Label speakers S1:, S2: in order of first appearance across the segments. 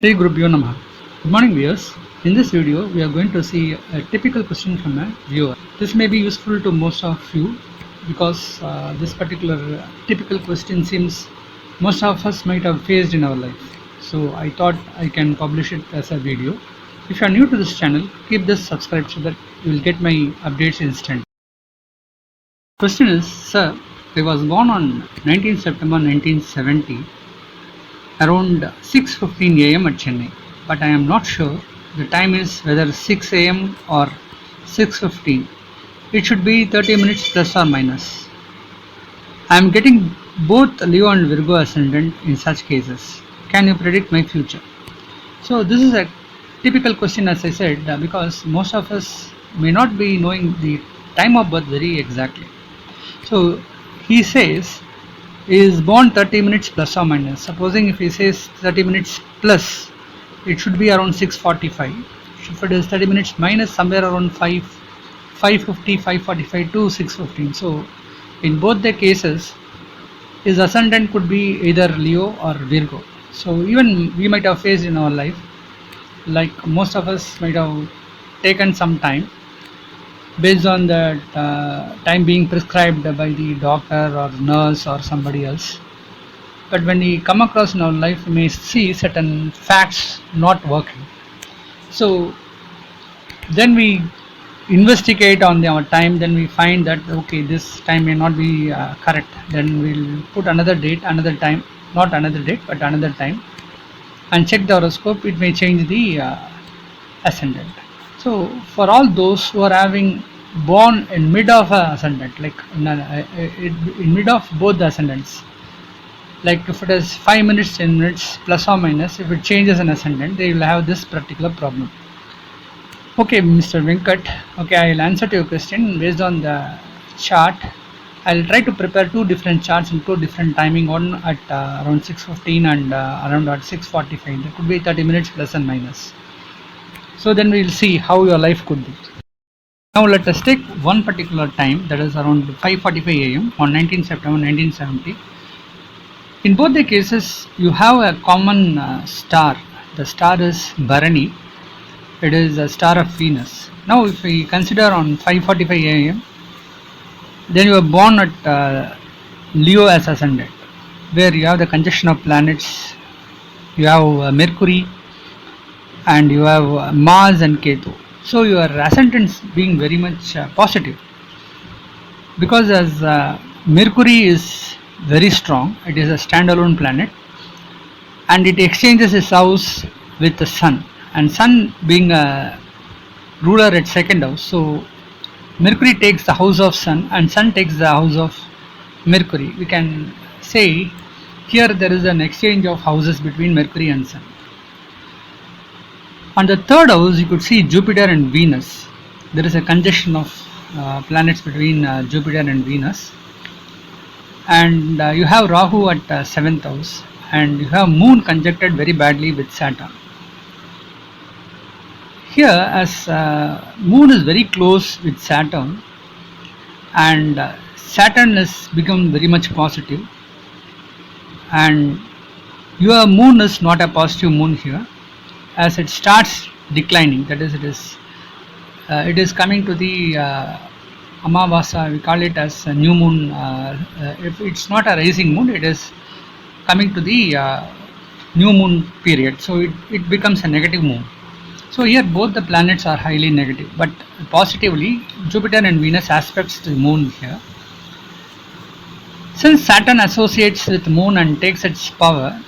S1: Hey Gurubhyo Namaha. Good morning viewers. In this video we are going to see a typical question from a viewer. This may be useful to most of you because this particular typical question seems most of us might have faced in our life. So I thought I can publish it as a video. If you are new to this channel, keep this subscribed so that you will get my updates instant. Question is, sir, I was born on 19th September 1970 around 6:15 am at Chennai, but I am not sure the time is whether 6 am or 6:15. It should be 30 minutes plus or minus. I am getting both Leo and Virgo ascendant in such cases. Can you predict my future? So this is a typical question, as I said, because most of us may not be knowing the time of birth very exactly. So he says is born 30 minutes plus or minus. Supposing if he says 30 minutes plus, it should be around 6:45. If it is 30 minutes minus, somewhere around 5:50, 5:45 to 6:15. So in both the cases, his ascendant could be either Leo or Virgo. So even we might have faced in our life, like most of us might have taken some time based on the time being prescribed by the doctor or nurse or somebody else. But when we come across in our life, we may see certain facts not working. So then we investigate on our time, then we find that okay, this time may not be correct. Then we'll put another date, another time, not another date, but another time, and check the horoscope. It may change the ascendant. So for all those who are having born in mid of a ascendant, like in mid of both the ascendants, like if it is 5 minutes, 10 minutes plus or minus, if it changes an ascendant, they will have this particular problem. Okay, Mr. Venkat, okay, I will answer to your question based on the chart. I will try to prepare two different charts in two different timing, one at around 6:15 and around at 6:45. There could be 30 minutes plus and minus. So then we will see how your life could be. Now let us take one particular time, that is around 5:45 am on 19 September 1970. In both the cases, you have a common star. The star is Bharani. It is a star of Venus. Now if we consider on 5:45 am, then you are born at Leo as ascendant, where you have the conjunction of planets. You have Mercury, and you have Mars and Ketu. So your ascendants being very much positive, because as Mercury is very strong, it is a standalone planet, and it exchanges its house with the Sun, and Sun being a ruler at second house. So Mercury takes the house of Sun and Sun takes the house of Mercury. We can say here there is an exchange of houses between Mercury and Sun. On the third house, you could see Jupiter and Venus. There is a conjunction of planets between Jupiter and Venus. And you have Rahu at 7th house. And you have Moon conjuncted very badly with Saturn. Here, as Moon is very close with Saturn, and Saturn has become very much positive. And your Moon is not a positive Moon here, as it starts declining. That is, it is coming to the Amavasa. We call it as a new moon. If it's not a rising moon, it is coming to the new moon period. So it becomes a negative moon. So here both the planets are highly negative, but positively Jupiter and Venus aspects the moon here. Since Saturn associates with moon and takes its power,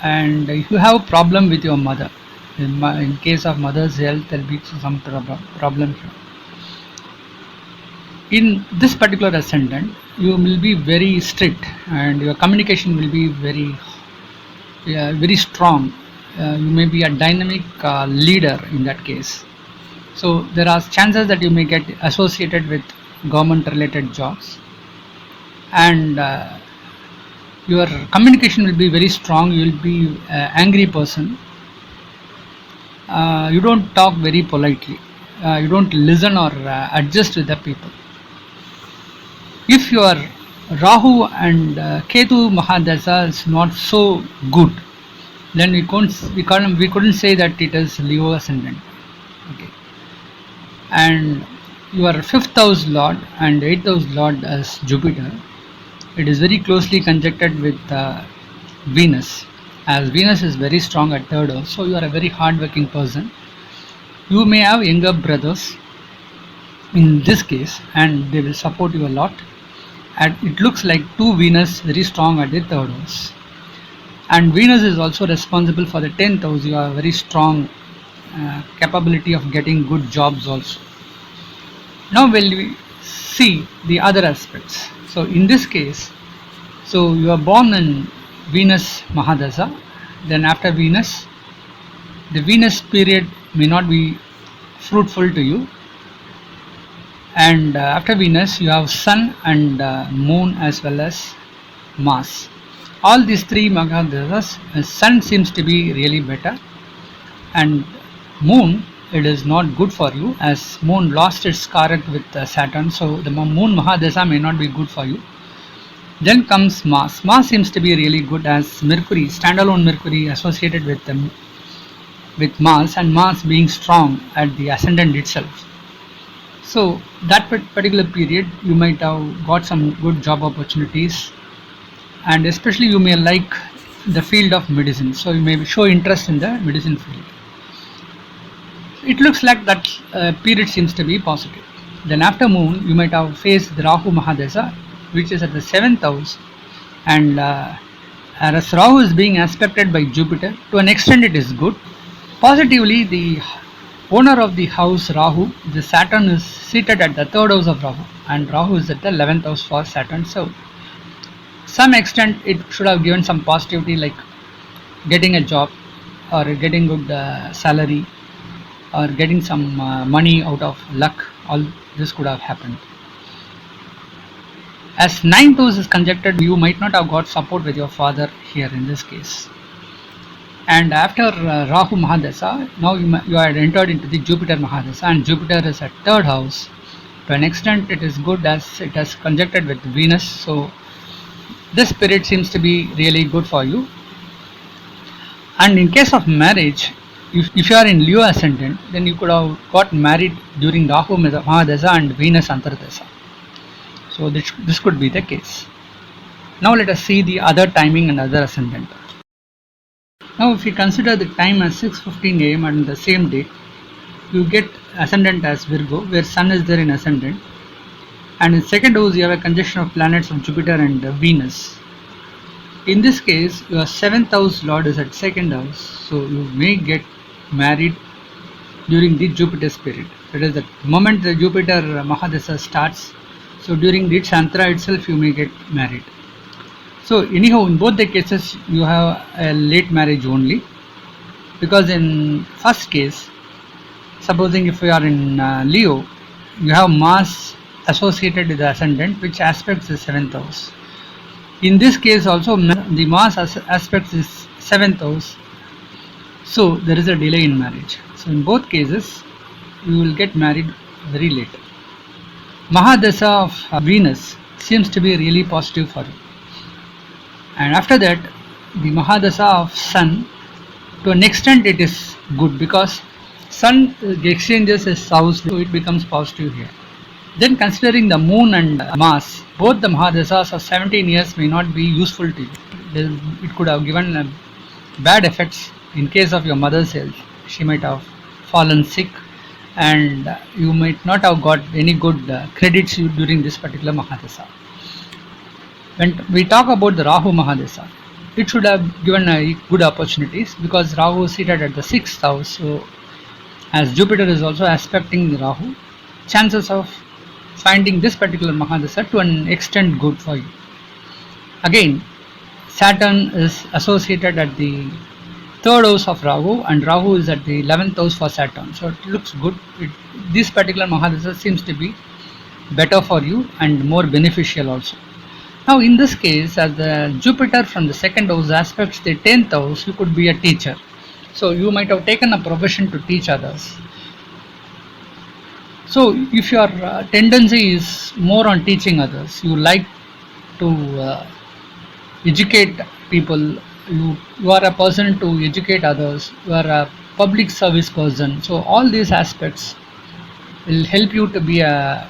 S1: and you have problem with your mother. In case of mother's health, there will be some problem here. In this particular ascendant, you will be very strict, and your communication will be very strong. You may be a dynamic leader in that case. So there are chances that you may get associated with government-related jobs, and your communication will be very strong. You will be an angry person. You don't talk very politely. You don't listen or adjust with the people. If your Rahu and Ketu Mahadasha is not so good, then we couldn't say that it is Leo ascendant. Okay. And your fifth house lord and eighth house lord as Jupiter, it is very closely conjected with Venus, as Venus is very strong at third house. So you are a very hardworking person. You may have younger brothers in this case, and they will support you a lot. And it looks like two Venus very strong at the third house. And Venus is also responsible for the 10th house. You have very strong capability of getting good jobs also. Now we see the other aspects. So in this case, so you are born in Venus Mahadasa, then after Venus, the Venus period may not be fruitful to you, and after Venus you have Sun and Moon as well as Mars. All these three Mahadasas, Sun seems to be really better, and Moon, it is not good for you, as Moon lost its Karak with Saturn, so the Moon Mahadasa may not be good for you. Then comes Mars. Mars seems to be really good, as Mercury, standalone Mercury associated with Mars, and Mars being strong at the ascendant itself. So that particular period you might have got some good job opportunities, and especially you may like the field of medicine, so you may show interest in the medicine field. It looks like that period seems to be positive. Then after Moon you might have faced the Rahu Mahadasa, which is at the 7th house, and as Rahu is being aspected by Jupiter, to an extent it is good. Positively, the owner of the house Rahu, the Saturn, is seated at the 3rd house of Rahu, and Rahu is at the 11th house for Saturn. So some extent it should have given some positivity, like getting a job or getting good salary or getting some money out of luck. All this could have happened. As 9th house is conjected, you might not have got support with your father here in this case. And after Rahu Mahadasa, now you had entered into the Jupiter Mahadasa, and Jupiter is at 3rd house. To an extent it is good, as it has conjected with Venus, so this period seems to be really good for you. And in case of marriage, if you are in Leo ascendant, then you could have got married during Rahu Mahadasa and Venus Antardasa. So this could be the case. Now let us see the other timing and other ascendant. Now if we consider the time as 6:15 am and the same date, you get ascendant as Virgo, where Sun is there in ascendant, and in second house you have a conjunction of planets of Jupiter and Venus. In this case, your 7th house lord is at 2nd house, so you may get married during the Jupiter period. That is, the moment the Jupiter Mahadasa starts, so during its Antra itself you may get married. So anyhow, in both the cases you have a late marriage only, because in first case, supposing if you are in Leo, you have Mars associated with the ascendant, which aspects the 7th house. In this case also, the Mars aspects is 7th house, so there is a delay in marriage. So in both cases you will get married very late. Mahadasa of Venus seems to be really positive for you. And after that, the Mahadasa of Sun, to an extent it is good, because Sun exchanges his house, so it becomes positive here. Then considering the Moon and Mars, both the Mahadasas of 17 years may not be useful to you. It could have given bad effects in case of your mother's health. She might have fallen sick, and you might not have got any good credits during this particular Mahadasa. When we talk about the Rahu Mahadasa, it should have given good opportunities, because Rahu is seated at the 6th house. So as Jupiter is also aspecting the Rahu, chances of finding this particular Mahadasa to an extent good for you. Again, Saturn is associated at the 3rd house of Rahu, and Rahu is at the 11th house for Saturn. So it looks good. This particular Mahadasa seems to be better for you and more beneficial also. Now in this case, as the Jupiter from the 2nd house aspects the 10th house, you could be a teacher. So you might have taken a profession to teach others. So if your tendency is more on teaching others, you like to educate people you are a person to educate others, you are a public service person, so all these aspects will help you to be a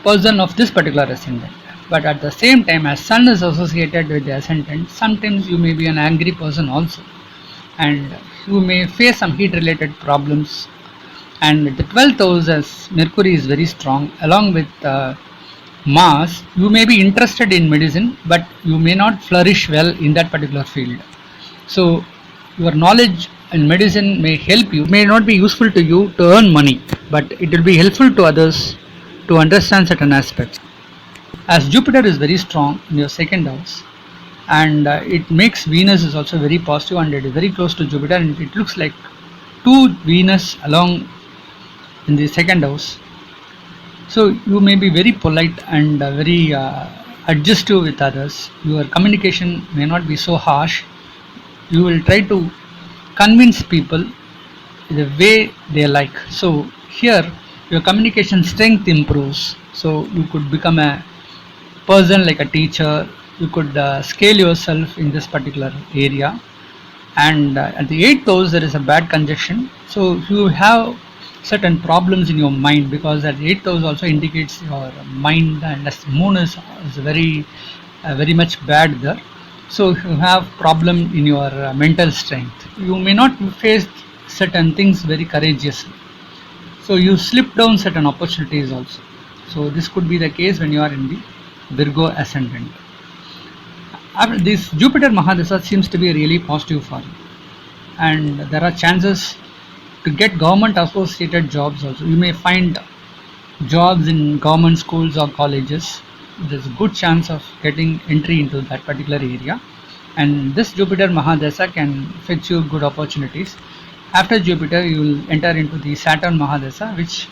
S1: person of this particular ascendant. But at the same time, as sun is associated with the ascendant, sometimes you may be an angry person also, and you may face some heat related problems. And the 12th house, as Mercury is very strong, along with Mars, you may be interested in medicine, but you may not flourish well in that particular field. So, your knowledge in medicine may help you. It may not be useful to you to earn money, but it will be helpful to others to understand certain aspects. As Jupiter is very strong in your second house, and it makes Venus is also very positive, and it is very close to Jupiter, and it looks like two Venus along in the second house. So you may be very polite and very adjustive with others. Your communication may not be so harsh. You will try to convince people the way they like. So here your communication strength improves. So you could become a person like a teacher. You could scale yourself in this particular area. And at the 8th house there is a bad conjunction. So you have certain problems in your mind, because that 8th house also indicates your mind, and as the moon is very much bad there. So you have problem in your mental strength. You may not face certain things very courageously. So you slip down certain opportunities also. So this could be the case when you are in the Virgo ascendant. After this, Jupiter Mahadasha seems to be really positive for you, and there are chances to get government associated jobs also. You may find jobs in government schools or colleges. There's a good chance of getting entry into that particular area, and this Jupiter Mahadasha can fetch you good opportunities. After Jupiter, you will enter into the Saturn Mahadasha, which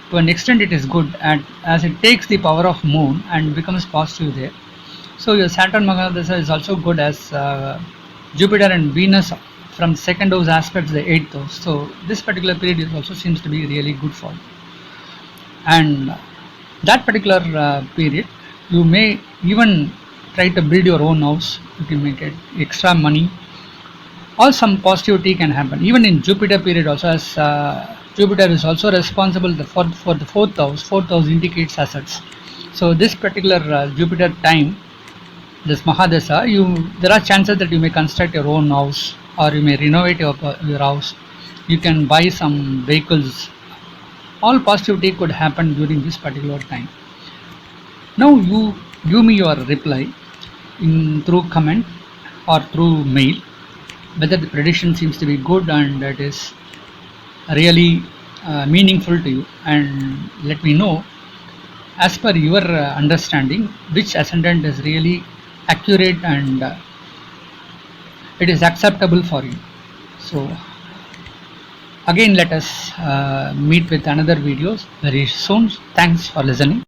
S1: to an extent it is good, and as it takes the power of moon and becomes positive there. So your Saturn Mahadasha is also good, as Jupiter and Venus from second house aspects the 8th house. So this particular period is also seems to be really good for you. And that particular period, you may even try to build your own house. You can make it extra money, or some positivity can happen. Even in Jupiter period also, as Jupiter is also responsible for the 4th house. 4th house indicates assets. So this particular Jupiter time, this Mahadasha, there are chances that you may construct your own house, or you may renovate your house. You can buy some vehicles. All positivity could happen during this particular time. Now you give me your reply through comment or through mail, whether the prediction seems to be good and it is really meaningful to you, and let me know, as per your understanding, which ascendant is really accurate and it is acceptable for you. So again, let us meet with another videos very soon. Thanks for listening.